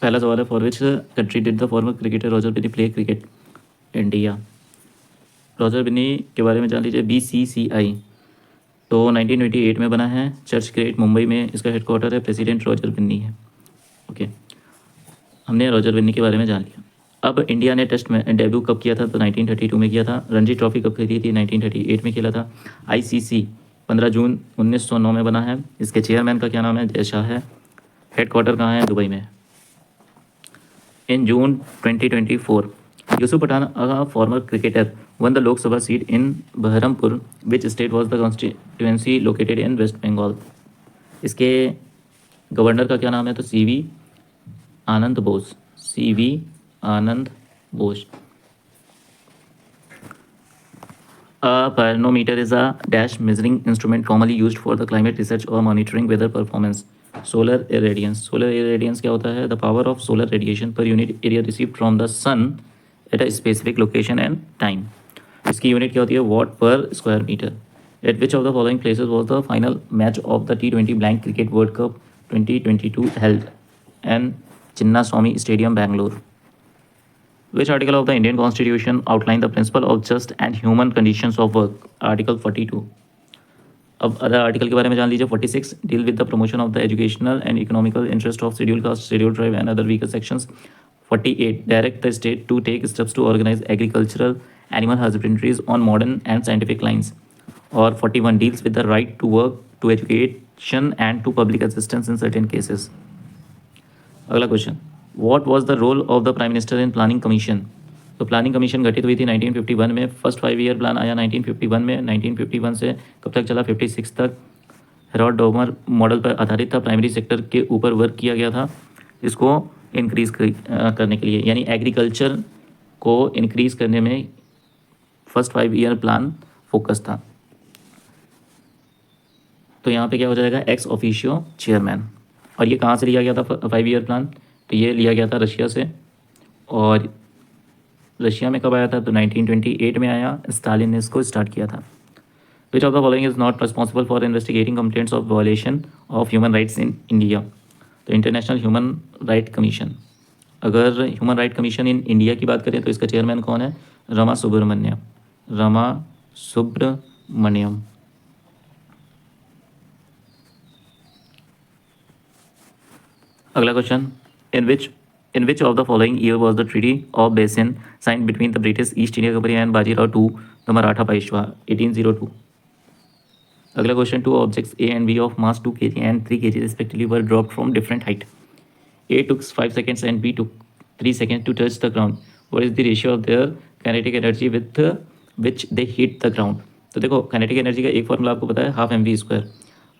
पहला सवाल है, for which country did the former cricketer Roger Binny play cricket? India. Roger Binny के बारे में जान लीजिए। BCCI तो 1928 में बना है। चर्च गेट मुंबई में इसका हेडक्वार्टर है। प्रेसिडेंट रॉजर बिन्नी है। ओके, हमने रॉजर बिन्नी के बारे में जान लिया। अब इंडिया ने टेस्ट में डेब्यू कब किया था? तो 1932 में किया था। रणजी ट्रॉफी कब खेली थी? 1938 में खेला था। ICC 15 जून 1909 में बना है। इसके चेयरमैन का क्या नाम है? जय शाह है। हेडक्वार्टर कहाँ है? दुबई में। In June 2024, Yusuf Pathan, a former cricketer, won the Lok Sabha seat in Baharampur. Which state was the constituency located in West Bengal? इसके गवर्नर का क्या नाम है? तो CV Anand Bose. CV Anand Bose. A pyranometer is a dash measuring instrument commonly used for the climate research or monitoring weather performance. Solar irradiance. Solar irradiance क्या होता है? The power of solar radiation per unit area received from the sun at a specific location and time. इसकी unit क्या होती है? Watt per square meter. At which of the following places was the final match of the T20 Blank Cricket World Cup 2022 held? And Chinnaswamy Stadium, Bangalore. Which article of the Indian Constitution outline the principle of just and human conditions of work? Article 42. अब other article के बारे में जान लीजिए। 46 deal with the promotion of the educational and economical interest of schedule caste, schedule tribe and other weaker sections. 48 direct the state to take steps to organise agricultural animal husbandries on modern and scientific lines. और 41 deals with the right to work, to education and to public assistance in certain cases. अगला question, what was the role of the prime minister in planning commission? तो planning commission गठित हुई थी 1951 में। First 5 year plan आया 1951 में। 1951 से कब तक चला? 56 तक। हेरोड डोमर मॉडल पर आधारित था। प्राइमरी सेक्टर के ऊपर वर्क किया गया था इसको इंक्रीज करने के लिए, यानी एग्रीकल्चर को इंक्रीज करने में फर्स्ट 5 ईयर प्लान फोकस था। तो यहाँ पे क्या हो जाएगा? Ex officio chairman. और ये कहाँ से लिया गया था 5 ईयर प्लान? तो ये लिया गया था रशिया से। और रशिया में कब आया था? तो 1928 में आया। स्टालिन ने इसको स्टार्ट किया था। Which of the following is not responsible for investigating complaints of violation of human rights in India? तो इंटरनेशनल ह्यूमन राइट कमीशन। अगर human right commission in India की बात करें तो इसका चेयरमैन कौन है? रमा सुब्रमण्यम। रमा सुब्रमण्यम। अगला question, in which of the following year was the Treaty of Basin signed between the British East India Company and Bajirao II, the Maratha Paishwa? 1802. अगला question, two objects A and B of mass 2 kg and 3 kg respectively were dropped from different height. A took 5 seconds and B took 3 seconds to touch the ground. What is the ratio of their kinetic energy with which they hit the ground? तो देखो, kinetic energy का एक formula आपको पता है, half mv²,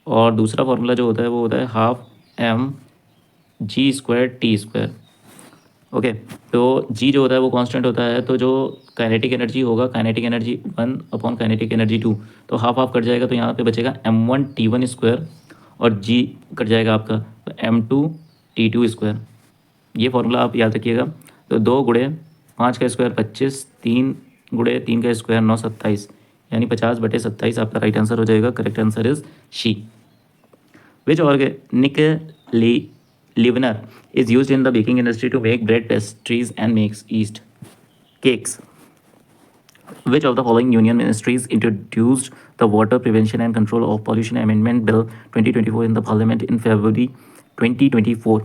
और दूसरा formula जो होता है वो होता है हाफ mg²t²। ओके, तो जी जो होता है वो कांस्टेंट होता है। तो जो काइनेटिक एनर्जी होगा, kinetic energy 1 upon kinetic energy 2, तो हाफ हाफ कट जाएगा। तो यहाँ पे बचेगा m1t1² और जी कट जाएगा आपका, तो m2t2²। ये फॉर्मूला आप याद रखिएगा। तो 2 गुणे 5 का स्क्वायर 25, 3 गुणे 3 का स्क्वायर 9, 27, यानी 50/27 आपका राइट आंसर हो जाएगा। Correct answer is she. Which organic leavener is used in the baking industry to make bread, pastries and makes yeast cakes? Which of the following union ministries introduced the Water Prevention and Control of Pollution Amendment Bill 2024 in the Parliament in February 2024?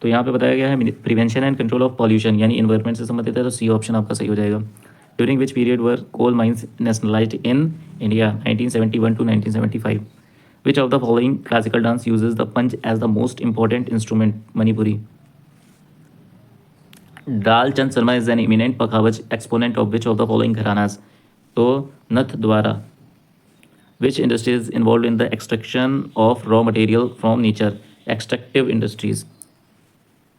तो यहाँ पे बताया गया है prevention and control of pollution, यानी environment से संबंधित है। तो सी ऑप्शन आपका सही हो जाएगा। During which period were coal mines nationalised in India? 1971 to 1975. Which of the following classical dance uses the panch as the most important instrument? Manipuri. Dal Chand Sharma is an eminent Pakhavach exponent of which of the following gharanas? So, Nath Dwara. Which industry is involved in the extraction of raw material from nature? Extractive industries.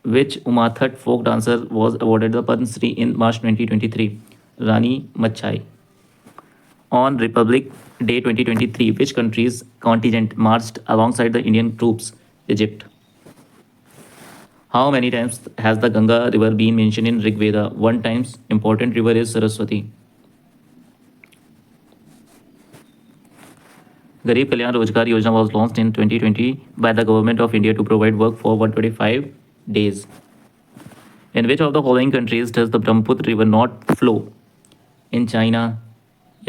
Which Umathat folk dancer was awarded the Padma Shri in March 2023? Rani Machai. On Republic Day 2023, which country's contingent marched alongside the Indian troops? Egypt. How many times has the Ganga river been mentioned in Rig Veda? 1 time. Important river is Saraswati. Garib Kalyan Rozgar Yojana was launched in 2020 by the government of India to provide work for 125 days. In which of the following countries does the Brahmaputra river not flow? In China,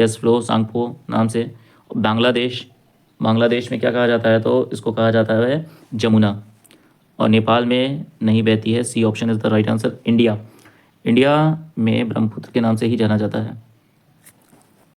yes, flow Tsangpo नाम से. बांग्लादेश में क्या कहा जाता है? तो इसको कहा जाता है जमुना. और नेपाल में नहीं बहती है. C option is the right answer. India में ब्रह्मपुत्र के नाम से ही जाना जाता है.